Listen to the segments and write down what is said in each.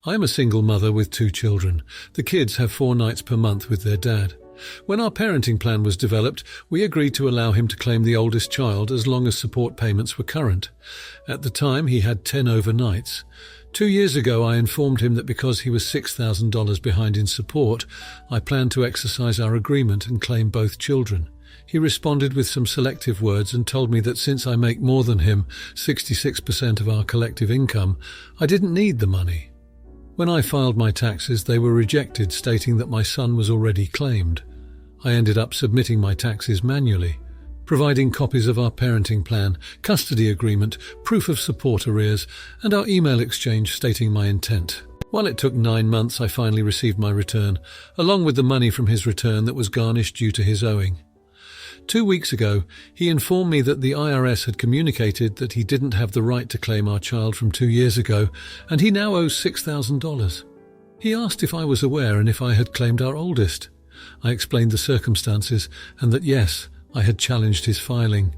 I am a single mother with 2 children. The kids have 4 nights per month with their dad. When our parenting plan was developed, we agreed to allow him to claim the oldest child as long as support payments were current. At the time, he had 10 overnights. 2 years ago, I informed him that because he was $6,000 behind in support, I planned to exercise our agreement and claim both children. He responded with some selective words and told me that since I make more than him, 66% of our collective income, I didn't need the money. When I filed my taxes, they were rejected, stating that my son was already claimed. I ended up submitting my taxes manually, providing copies of our parenting plan, custody agreement, proof of support arrears, and our email exchange stating my intent. While it took 9 months, I finally received my return, along with the money from his return that was garnished due to his owing. 2 weeks ago, he informed me that the IRS had communicated that he didn't have the right to claim our child from 2 years ago, and he now owes $6,000. He asked if I was aware and if I had claimed our oldest. I explained the circumstances and that yes, I had challenged his filing.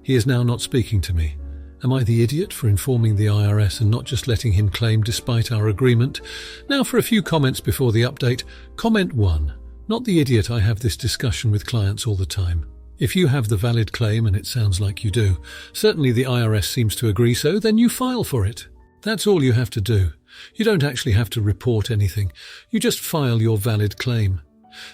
He is now not speaking to me. Am I the idiot for informing the IRS and not just letting him claim despite our agreement? Now for a few comments before the update. Comment 1. Not the idiot. I have this discussion with clients all the time. If you have the valid claim, and it sounds like you do, certainly the IRS seems to agree so, then you file for it. That's all you have to do. You don't actually have to report anything. You just file your valid claim.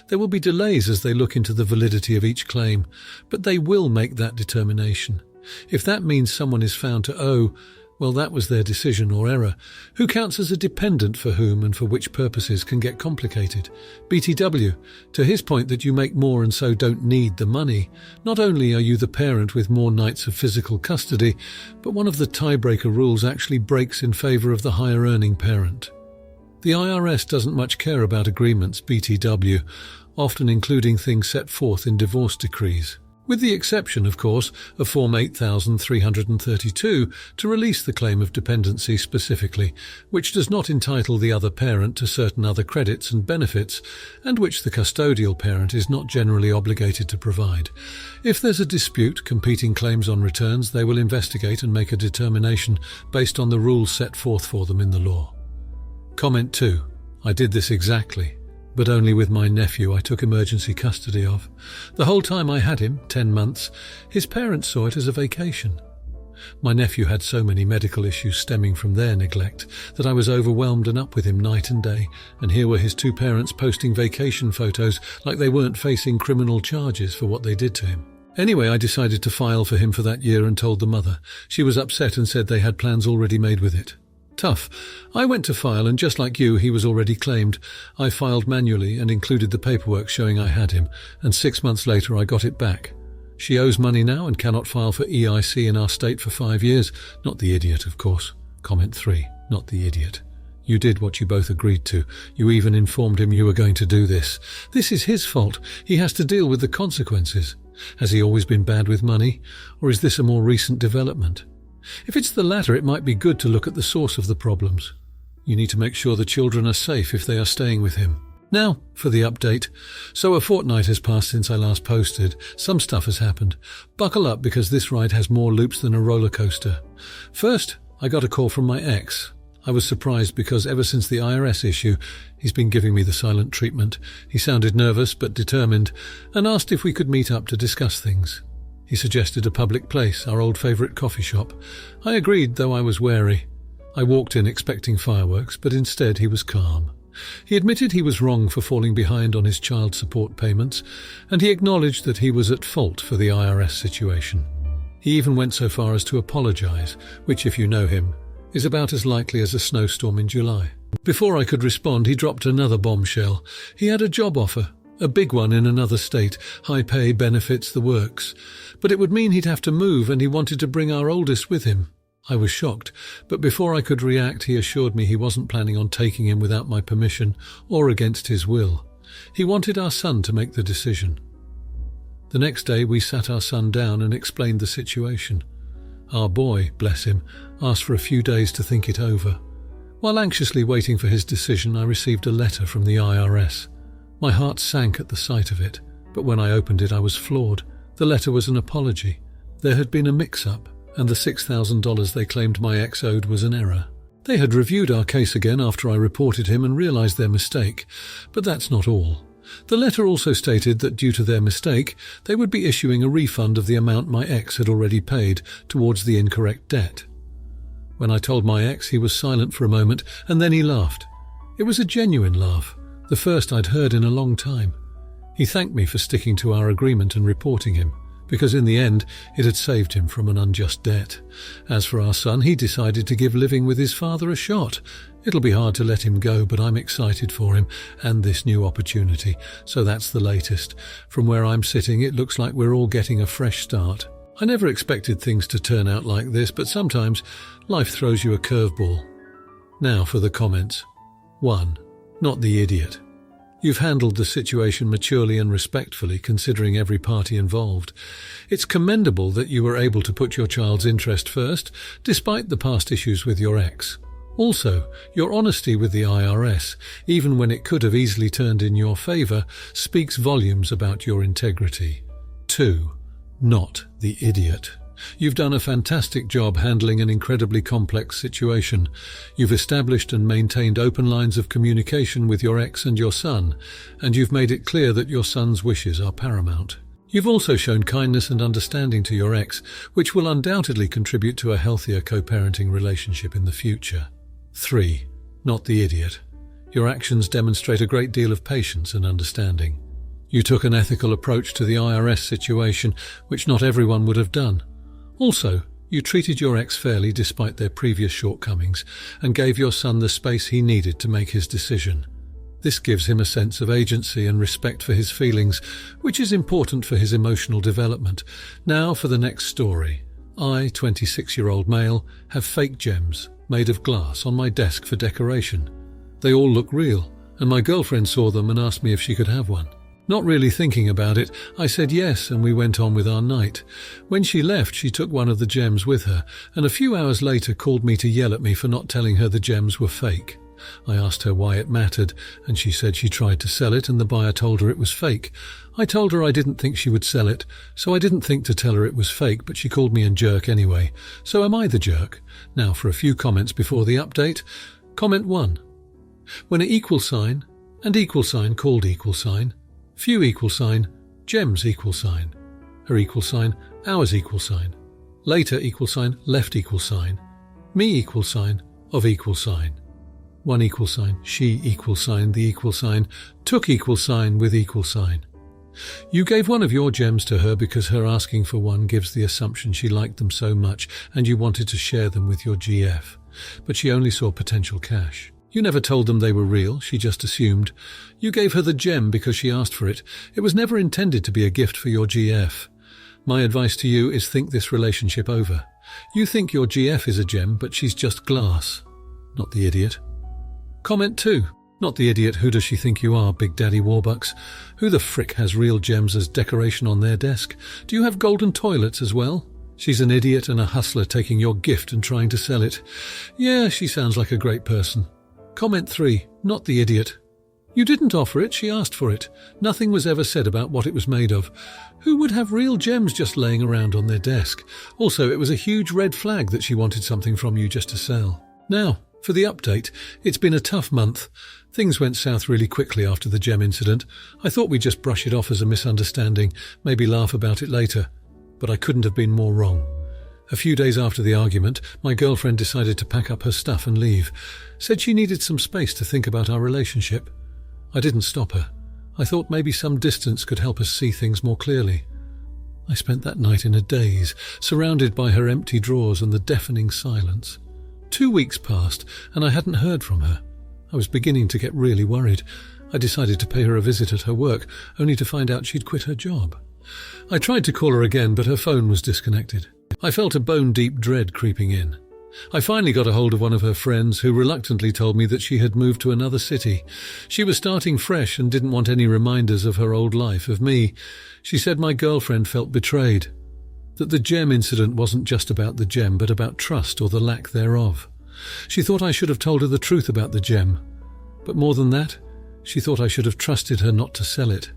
There will be delays as they look into the validity of each claim, but they will make that determination. If that means someone is found to owe, well, that was their decision or error. Who counts as a dependent for whom and for which purposes can get complicated. BTW, to his point that you make more and so don't need the money, not only are you the parent with more nights of physical custody, but one of the tiebreaker rules actually breaks in favour of the higher earning parent. The IRS doesn't much care about agreements, BTW, often including things set forth in divorce decrees. With the exception, of course, of Form 8332 to release the claim of dependency specifically, which does not entitle the other parent to certain other credits and benefits, and which the custodial parent is not generally obligated to provide. If there's a dispute, competing claims on returns, they will investigate and make a determination based on the rules set forth for them in the law. Comment 2. I did this exactly, but only with my nephew I took emergency custody of. The whole time I had him, 10 months, his parents saw it as a vacation. My nephew had so many medical issues stemming from their neglect that I was overwhelmed and up with him night and day, and here were his 2 parents posting vacation photos like they weren't facing criminal charges for what they did to him. Anyway, I decided to file for him for that year and told the mother. She was upset and said they had plans already made with it. Tough. I went to file, and just like you, he was already claimed. I filed manually and included the paperwork showing I had him, and 6 months later I got it back. She owes money now and cannot file for EIC in our state for 5 years. Not the idiot, of course. Comment 3. Not the idiot. You did what you both agreed to. You even informed him you were going to do this. This is his fault. He has to deal with the consequences. Has he always been bad with money, or is this a more recent development? If it's the latter, it might be good to look at the source of the problems. You need to make sure the children are safe if they are staying with him. Now, for the update. So a fortnight has passed since I last posted. Some stuff has happened. Buckle up because this ride has more loops than a roller coaster. First, I got a call from my ex. I was surprised because ever since the IRS issue, he's been giving me the silent treatment. He sounded nervous but determined and asked if we could meet up to discuss things. He suggested a public place, our old favourite coffee shop. I agreed, though I was wary. I walked in expecting fireworks, but instead he was calm. He admitted he was wrong for falling behind on his child support payments, and he acknowledged that he was at fault for the IRS situation. He even went so far as to apologise, which, if you know him, is about as likely as a snowstorm in July. Before I could respond, he dropped another bombshell. He had a job offer. A big one in another state, high pay, benefits, the works. But it would mean he'd have to move, and he wanted to bring our oldest with him. I was shocked, but before I could react, he assured me he wasn't planning on taking him without my permission or against his will. He wanted our son to make the decision. The next day, we sat our son down and explained the situation. Our boy, bless him, asked for a few days to think it over. While anxiously waiting for his decision, I received a letter from the IRS. My heart sank at the sight of it, but when I opened it I was floored. The letter was an apology. There had been a mix-up, and the $6,000 they claimed my ex owed was an error. They had reviewed our case again after I reported him and realised their mistake, but that's not all. The letter also stated that due to their mistake, they would be issuing a refund of the amount my ex had already paid towards the incorrect debt. When I told my ex, he was silent for a moment, and then he laughed. It was a genuine laugh, the first I'd heard in a long time. He thanked me for sticking to our agreement and reporting him, because in the end it had saved him from an unjust debt. As for our son, he decided to give living with his father a shot. It'll be hard to let him go, but I'm excited for him and this new opportunity. So that's the latest. From where I'm sitting, it looks like we're all getting a fresh start. I never expected things to turn out like this, but sometimes life throws you a curveball. Now for the comments. 1. Not the idiot. You've handled the situation maturely and respectfully, considering every party involved. It's commendable that you were able to put your child's interest first, despite the past issues with your ex. Also, your honesty with the IRS, even when it could have easily turned in your favour, speaks volumes about your integrity. 2. Not the idiot. You've done a fantastic job handling an incredibly complex situation. You've established and maintained open lines of communication with your ex and your son, and you've made it clear that your son's wishes are paramount. You've also shown kindness and understanding to your ex, which will undoubtedly contribute to a healthier co-parenting relationship in the future. 3. Not the idiot. Your actions demonstrate a great deal of patience and understanding. You took an ethical approach to the IRS situation, which not everyone would have done. Also, you treated your ex fairly despite their previous shortcomings and gave your son the space he needed to make his decision. This gives him a sense of agency and respect for his feelings, which is important for his emotional development. Now for the next story. I, 26-year-old male, have fake gems made of glass on my desk for decoration. They all look real, and my girlfriend saw them and asked me if she could have one. Not really thinking about it, I said yes, and we went on with our night. When she left, she took one of the gems with her, and a few hours later called me to yell at me for not telling her the gems were fake. I asked her why it mattered, and she said she tried to sell it and the buyer told her it was fake. I told her I didn't think she would sell it, so I didn't think to tell her it was fake, but she called me a jerk anyway. So am I the jerk? Now for a few comments before the update. Comment 1. When an equal sign and equal sign called equal sign, few equal sign, gems equal sign, her equal sign, ours equal sign, later equal sign, left equal sign, me equal sign, of equal sign, one equal sign, she equal sign, the equal sign, took equal sign with equal sign. You gave one of your gems to her because her asking for one gives the assumption she liked them so much and you wanted to share them with your GF, but she only saw potential cash. You never told them they were real, she just assumed. You gave her the gem because she asked for it. It was never intended to be a gift for your GF. My advice to you is think this relationship over. You think your GF is a gem, but she's just glass. Not the idiot. Comment 2. Not the idiot, who does she think you are, Big Daddy Warbucks? Who the frick has real gems as decoration on their desk? Do you have golden toilets as well? She's an idiot and a hustler taking your gift and trying to sell it. Yeah, she sounds like a great person. Comment 3. Not the idiot. You didn't offer it, she asked for it. Nothing was ever said about what it was made of. Who would have real gems just laying around on their desk? Also, it was a huge red flag that she wanted something from you just to sell. Now, for the update. It's been a tough month. Things went south really quickly after the gem incident. I thought we'd just brush it off as a misunderstanding, maybe laugh about it later. But I couldn't have been more wrong. A few days after the argument, my girlfriend decided to pack up her stuff and leave. Said she needed some space to think about our relationship. I didn't stop her. I thought maybe some distance could help us see things more clearly. I spent that night in a daze, surrounded by her empty drawers and the deafening silence. 2 weeks passed, and I hadn't heard from her. I was beginning to get really worried. I decided to pay her a visit at her work, only to find out she'd quit her job. I tried to call her again, but her phone was disconnected. I felt a bone-deep dread creeping in. I finally got a hold of one of her friends, who reluctantly told me that she had moved to another city. She was starting fresh and didn't want any reminders of her old life, of me. She said my girlfriend felt betrayed. That the gem incident wasn't just about the gem, but about trust or the lack thereof. She thought I should have told her the truth about the gem. But more than that, she thought I should have trusted her not to sell it.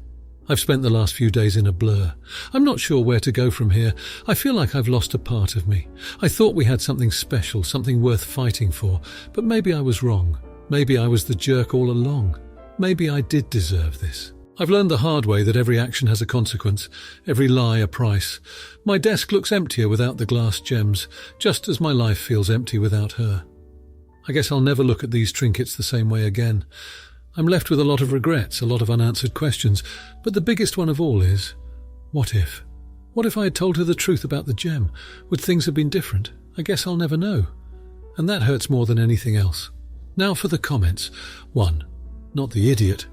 I've spent the last few days in a blur. I'm not sure where to go from here. I feel like I've lost a part of me. I thought we had something special, something worth fighting for, but maybe I was wrong. Maybe I was the jerk all along. Maybe I did deserve this. I've learned the hard way that every action has a consequence, every lie a price. My desk looks emptier without the glass gems, just as my life feels empty without her. I guess I'll never look at these trinkets the same way again. I'm left with a lot of regrets, a lot of unanswered questions, but the biggest one of all is, what if? What if I had told her the truth about the gem? Would things have been different? I guess I'll never know. And that hurts more than anything else. Now for the comments. 1. Not the idiot.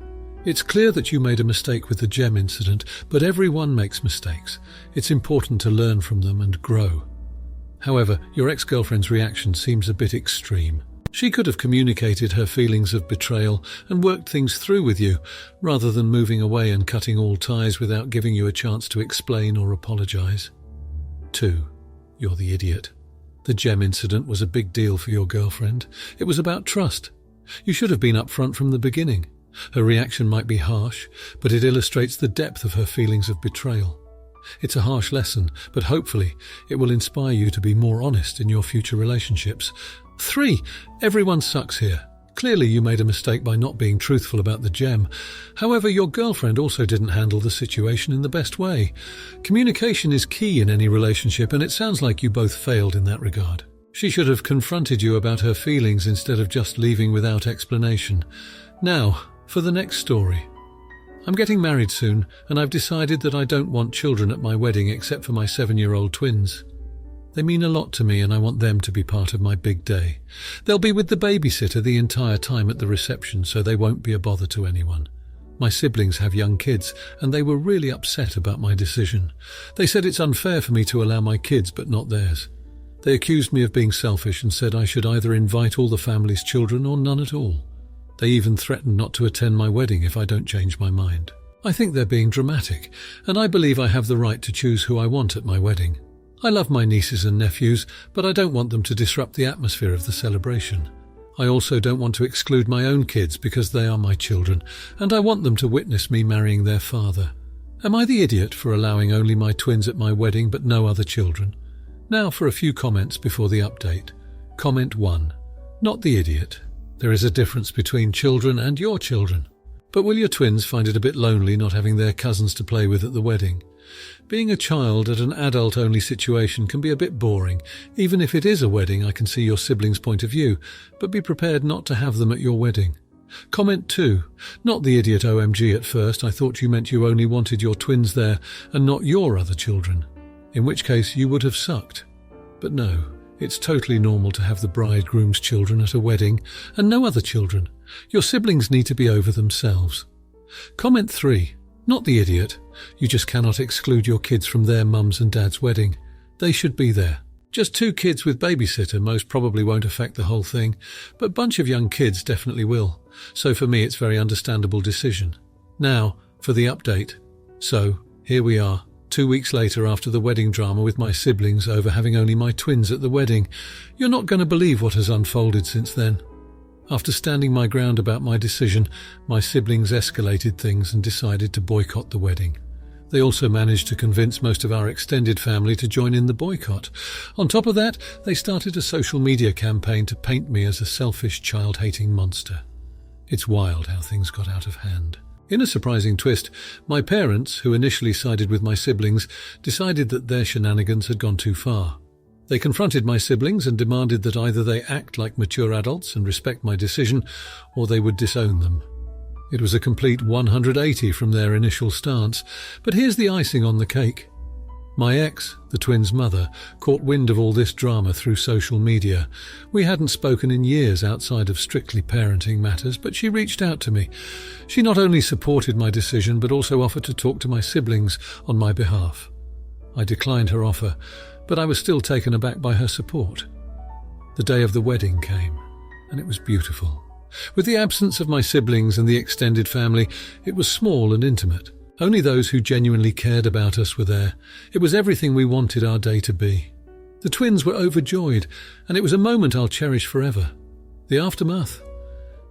It's clear that you made a mistake with the gem incident, but everyone makes mistakes. It's important to learn from them and grow. However, your ex-girlfriend's reaction seems a bit extreme. She could have communicated her feelings of betrayal and worked things through with you, rather than moving away and cutting all ties without giving you a chance to explain or apologize. 2. You're the idiot. The gem incident was a big deal for your girlfriend. It was about trust. You should have been upfront from the beginning. Her reaction might be harsh, but it illustrates the depth of her feelings of betrayal. It's a harsh lesson, but hopefully it will inspire you to be more honest in your future relationships. 3. Everyone sucks here. Clearly you made a mistake by not being truthful about the gem. However, your girlfriend also didn't handle the situation in the best way. Communication is key in any relationship, and it sounds like you both failed in that regard. She should have confronted you about her feelings instead of just leaving without explanation. Now, for the next story. I'm getting married soon, and I've decided that I don't want children at my wedding except for my 7-year-old twins. They mean a lot to me, and I want them to be part of my big day. They'll be with the babysitter the entire time at the reception, so they won't be a bother to anyone. My siblings have young kids, and they were really upset about my decision. They said it's unfair for me to allow my kids, but not theirs. They accused me of being selfish and said I should either invite all the family's children or none at all. They even threatened not to attend my wedding if I don't change my mind. I think they're being dramatic, and I believe I have the right to choose who I want at my wedding. I love my nieces and nephews, but I don't want them to disrupt the atmosphere of the celebration. I also don't want to exclude my own kids because they are my children, and I want them to witness me marrying their father. Am I the idiot for allowing only my twins at my wedding but no other children? Now for a few comments before the update. Comment 1. Not the idiot. There is a difference between children and your children. But will your twins find it a bit lonely not having their cousins to play with at the wedding? Being a child at an adult-only situation can be a bit boring. Even if it is a wedding, I can see your siblings' point of view, but be prepared not to have them at your wedding. Comment 2. Not the idiot OMG at first. I thought you meant you only wanted your twins there and not your other children. In which case you would have sucked. But no. It's totally normal to have the bridegroom's children at a wedding and no other children. Your siblings need to be over themselves. Comment 3. Not the idiot. You just cannot exclude your kids from their mums and dad's wedding. They should be there. Just 2 kids with babysitter most probably won't affect the whole thing, but a bunch of young kids definitely will. So for me it's a very understandable decision. Now, for the update. So, here we are. 2 weeks later after the wedding drama with my siblings over having only my twins at the wedding. You're not going to believe what has unfolded since then. After standing my ground about my decision, my siblings escalated things and decided to boycott the wedding. They also managed to convince most of our extended family to join in the boycott. On top of that, they started a social media campaign to paint me as a selfish, child-hating monster. It's wild how things got out of hand. In a surprising twist, my parents, who initially sided with my siblings, decided that their shenanigans had gone too far. They confronted my siblings and demanded that either they act like mature adults and respect my decision, or they would disown them. It was a complete 180 from their initial stance, but here's the icing on the cake. My ex, the twins' mother, caught wind of all this drama through social media. We hadn't spoken in years outside of strictly parenting matters, but she reached out to me. She not only supported my decision, but also offered to talk to my siblings on my behalf. I declined her offer, but I was still taken aback by her support. The day of the wedding came, and it was beautiful. With the absence of my siblings and the extended family, it was small and intimate. Only those who genuinely cared about us were there. It was everything we wanted our day to be. The twins were overjoyed, and it was a moment I'll cherish forever. The aftermath?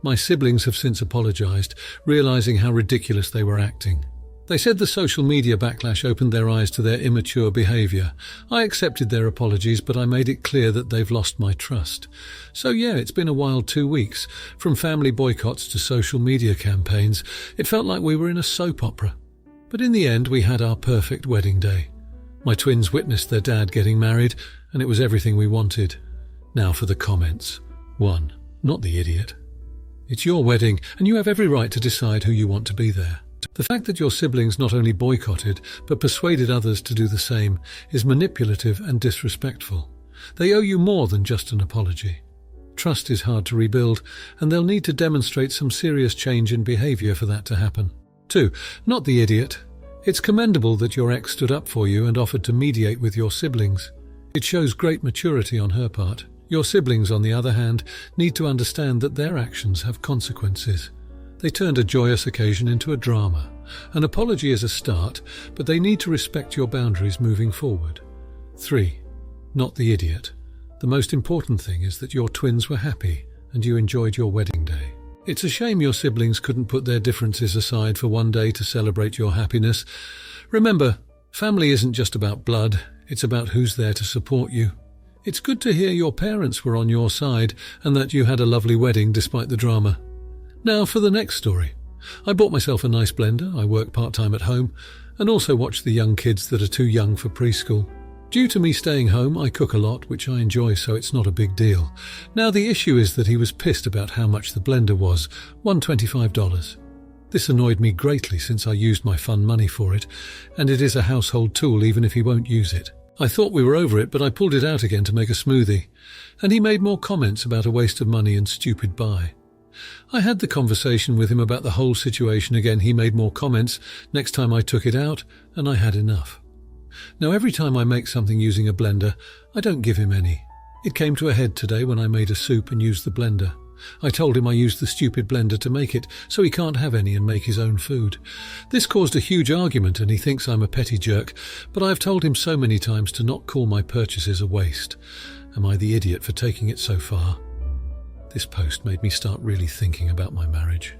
My siblings have since apologized, realizing how ridiculous they were acting. They said the social media backlash opened their eyes to their immature behaviour. I accepted their apologies, but I made it clear that they've lost my trust. So yeah, it's been a wild 2 weeks. From family boycotts to social media campaigns, it felt like we were in a soap opera. But in the end, we had our perfect wedding day. My twins witnessed their dad getting married, and it was everything we wanted. Now for the comments. 1. Not the idiot. It's your wedding, and you have every right to decide who you want to be there. The fact that your siblings not only boycotted, but persuaded others to do the same, is manipulative and disrespectful. They owe you more than just an apology. Trust is hard to rebuild, and they'll need to demonstrate some serious change in behaviour for that to happen. 2. Not the idiot. It's commendable that your ex stood up for you and offered to mediate with your siblings. It shows great maturity on her part. Your siblings, on the other hand, need to understand that their actions have consequences. They turned a joyous occasion into a drama. An apology is a start, but they need to respect your boundaries moving forward. 3. Not the idiot. The most important thing is that your twins were happy and you enjoyed your wedding day. It's a shame your siblings couldn't put their differences aside for one day to celebrate your happiness. Remember, family isn't just about blood, it's about who's there to support you. It's good to hear your parents were on your side and that you had a lovely wedding despite the drama. Now for the next story. I bought myself a nice blender, I work part-time at home, and also watch the young kids that are too young for preschool. Due to me staying home, I cook a lot, which I enjoy, so it's not a big deal. Now the issue is that he was pissed about how much the blender was, $125. This annoyed me greatly since I used my fun money for it, and it is a household tool even if he won't use it. I thought we were over it, but I pulled it out again to make a smoothie, and he made more comments about a waste of money and stupid buy. I had the conversation with him about the whole situation again. He made more comments next time I took it out, and I had enough. Now every time I make something using a blender, I don't give him any. It came to a head today when I made a soup and used the blender. I told him I used the stupid blender to make it, so he can't have any and make his own food. This caused a huge argument and he thinks I'm a petty jerk, but I've told him so many times to not call my purchases a waste. Am I the idiot for taking it so far? This post made me start really thinking about my marriage.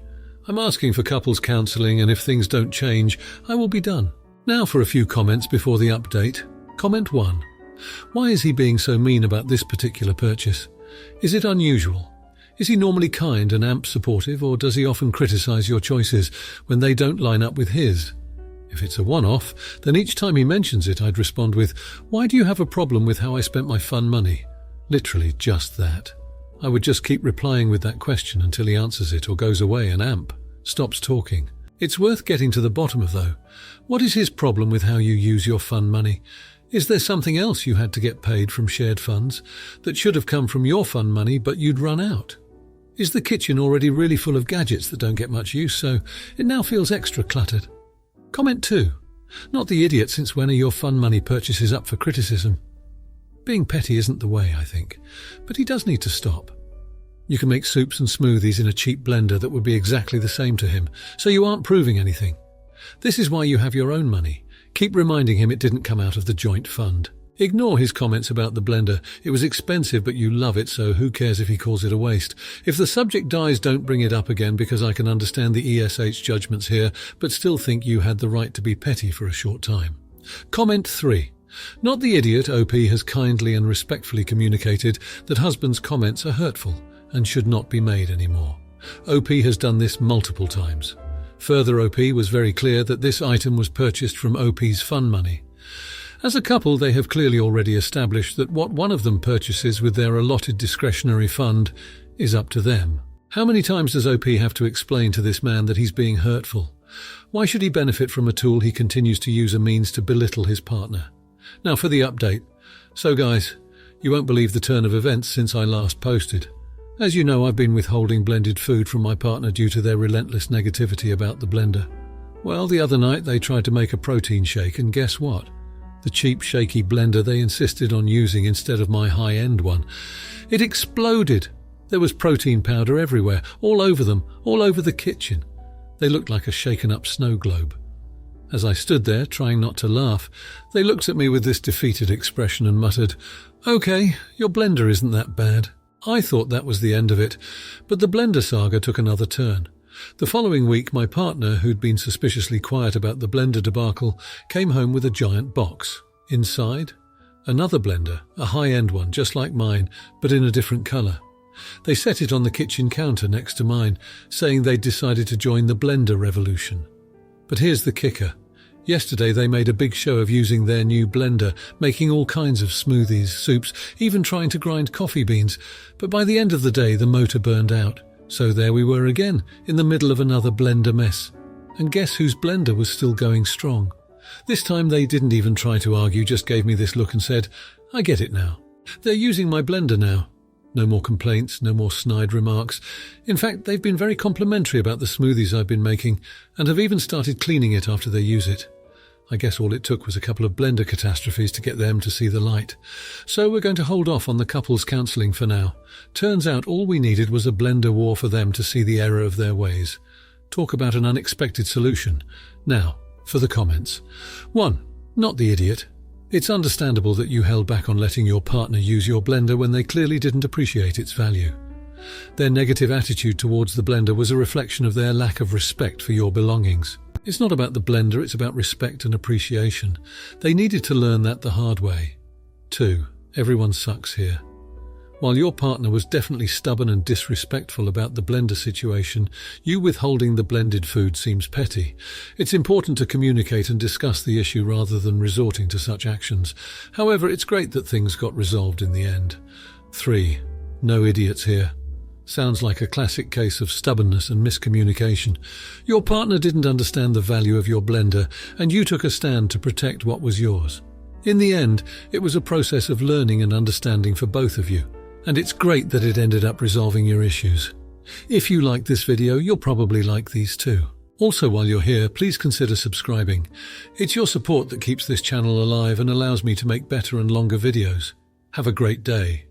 I'm asking for couples counselling, and if things don't change, I will be done. Now for a few comments before the update. Comment 1. Why is he being so mean about this particular purchase? Is it unusual? Is he normally kind and amp supportive, or does he often criticise your choices when they don't line up with his? If it's a one-off, then each time he mentions it I'd respond with, "Why do you have a problem with how I spent my fun money?" Literally just that. I would just keep replying with that question until he answers it or goes away and amp stops talking. It's worth getting to the bottom of, though. What is his problem with how you use your fun money? Is there something else you had to get paid from shared funds that should have come from your fun money but you'd run out? Is the kitchen already really full of gadgets that don't get much use, so it now feels extra cluttered? Comment 2. Not the idiot, since when are your fun money purchases up for criticism? Being petty isn't the way, I think, but he does need to stop. You can make soups and smoothies in a cheap blender that would be exactly the same to him, so you aren't proving anything. This is why you have your own money. Keep reminding him it didn't come out of the joint fund. Ignore his comments about the blender. It was expensive, but you love it, so who cares if he calls it a waste? If the subject dies, don't bring it up again, because I can understand the ESH judgments here, but still think you had the right to be petty for a short time. Comment 3. Not the idiot. OP has kindly and respectfully communicated that husband's comments are hurtful and should not be made anymore. OP has done this multiple times. Further, OP was very clear that this item was purchased from OP's fun money. As a couple, they have clearly already established that what one of them purchases with their allotted discretionary fund is up to them. How many times does OP have to explain to this man that he's being hurtful? Why should he benefit from a tool he continues to use a means to belittle his partner? Now for the update. So guys, you won't believe the turn of events since I last posted. As you know, I've been withholding blended food from my partner due to their relentless negativity about the blender. Well, the other night they tried to make a protein shake, and guess what? The cheap, shaky blender they insisted on using instead of my high-end one. It exploded. There was protein powder everywhere, all over them, all over the kitchen. They looked like a shaken-up snow globe. As I stood there, trying not to laugh, they looked at me with this defeated expression and muttered, "Okay, your blender isn't that bad." I thought that was the end of it, but the blender saga took another turn. The following week, my partner, who'd been suspiciously quiet about the blender debacle, came home with a giant box. Inside, another blender, a high-end one just like mine, but in a different colour. They set it on the kitchen counter next to mine, saying they'd decided to join the blender revolution. But here's the kicker. Yesterday they made a big show of using their new blender, making all kinds of smoothies, soups, even trying to grind coffee beans. But by the end of the day the motor burned out. So there we were again, in the middle of another blender mess. And guess whose blender was still going strong? This time they didn't even try to argue, just gave me this look and said, "I get it now. They're using my blender now." No more complaints, no more snide remarks. In fact, they've been very complimentary about the smoothies I've been making and have even started cleaning it after they use it. I guess all it took was a couple of blender catastrophes to get them to see the light. So we're going to hold off on the couples counselling for now. Turns out all we needed was a blender war for them to see the error of their ways. Talk about an unexpected solution. Now, for the comments. 1. Not the idiot. It's understandable that you held back on letting your partner use your blender when they clearly didn't appreciate its value. Their negative attitude towards the blender was a reflection of their lack of respect for your belongings. It's not about the blender, it's about respect and appreciation. They needed to learn that the hard way. 2. Everyone sucks here. While your partner was definitely stubborn and disrespectful about the blender situation, you withholding the blended food seems petty. It's important to communicate and discuss the issue rather than resorting to such actions. However, it's great that things got resolved in the end. 3. No idiots here. Sounds like a classic case of stubbornness and miscommunication. Your partner didn't understand the value of your blender, and you took a stand to protect what was yours. In the end, it was a process of learning and understanding for both of you. And it's great that it ended up resolving your issues. If you like this video, you'll probably like these too. Also, while you're here, please consider subscribing. It's your support that keeps this channel alive and allows me to make better and longer videos. Have a great day.